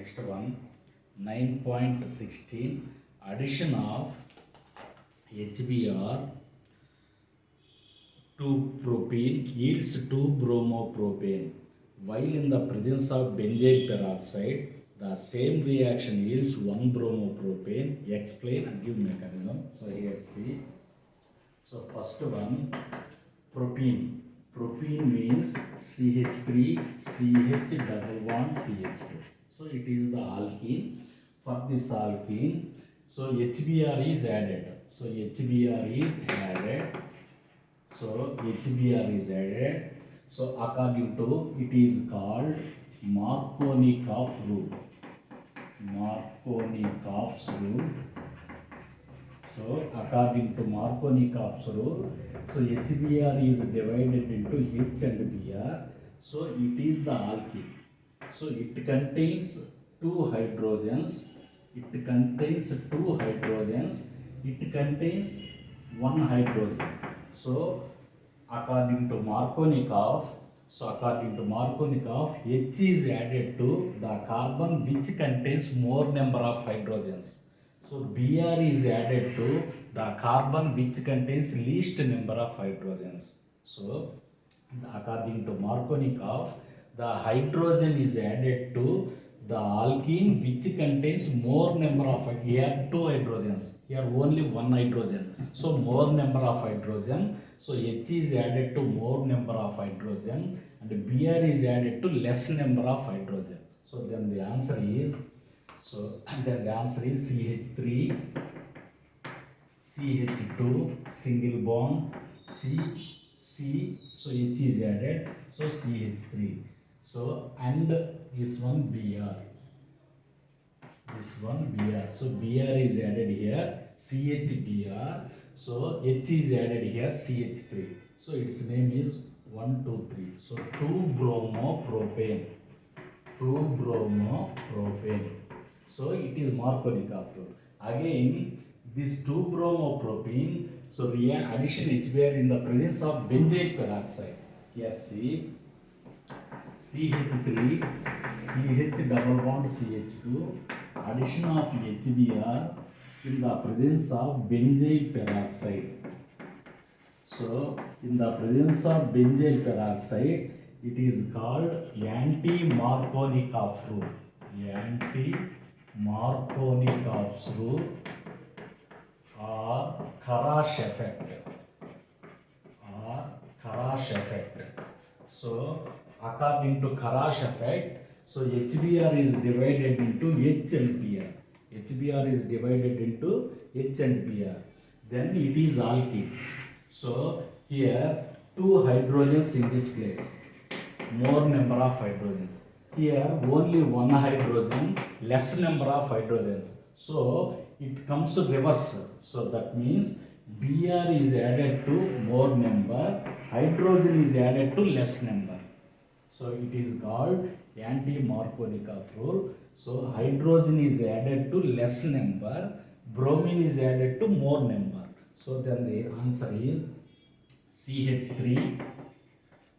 next one 9.16 addition of HBr to propene yields 2-bromopropane. While in the presence of benzoyl peroxide, the same reaction yields 1-bromopropane. Explain and give mechanism. So here see. So first one, propene. Propene means CH3, CH double bond CH2. So it is the alkene. For this alkene, so HBr is added. So HBr is added. So HBr is added. So according to it is called Markovnikov rule. Markovnikov's rule. So according to Markovnikov's rule, so HBr is divided into H and Br. So it is the alkene. So it contains two hydrogens. It contains two hydrogens. It contains one hydrogen. So according to Markovnikov, H is added to the carbon which contains more number of hydrogens. So Br is added to the carbon which contains least number of hydrogens. So according to Markovnikov, the hydrogen is added to the alkene which contains more number of, here two hydrogens, here only one hydrogen. So more number of hydrogen. So H is added to more number of hydrogen and Br is added to less number of hydrogen. So then the answer is, CH3, CH2, single bond, C, so H is added, so CH3. So and this one Br. So Br is added here, CHBr. So H is added here, CH3. So its name is 1, 2, 3. So 2-bromopropane. So it is Markovnikov rule. Again, this 2-bromopropane, so addition HBr in the presence of benzoyl peroxide. Here see, CH3, CH double bond CH2, addition of HBr in the presence of benzoyl peroxide. So in the presence of benzoyl peroxide, it is called anti-Markovnikov rule. Anti-Markovnikov's rule or Kharash effect. So according to Kharash effect, so HBr is divided into H and Br. HBr is divided into H and Br. Then it is alkene. So here two hydrogens in this place, more number of hydrogens. Here only one hydrogen, less number of hydrogens. So it comes to reverse. So that means Br is added to more number, hydrogen is added to less number. So it is called anti-Markovnikov rule. So hydrogen is added to less number, bromine is added to more number. So then the answer is CH3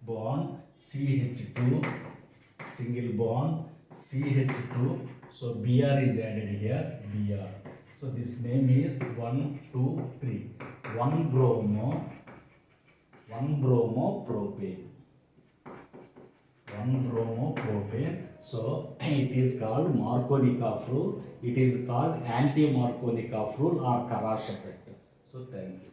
bond CH2, single bond CH2. So Br is added here, Br. So this name is 1, 2, 3. 1-bromopropane. 1-bromopropane. So it is called Markovnikov rule. It is called anti-Markovnikov rule or Kharash effect. So thank you.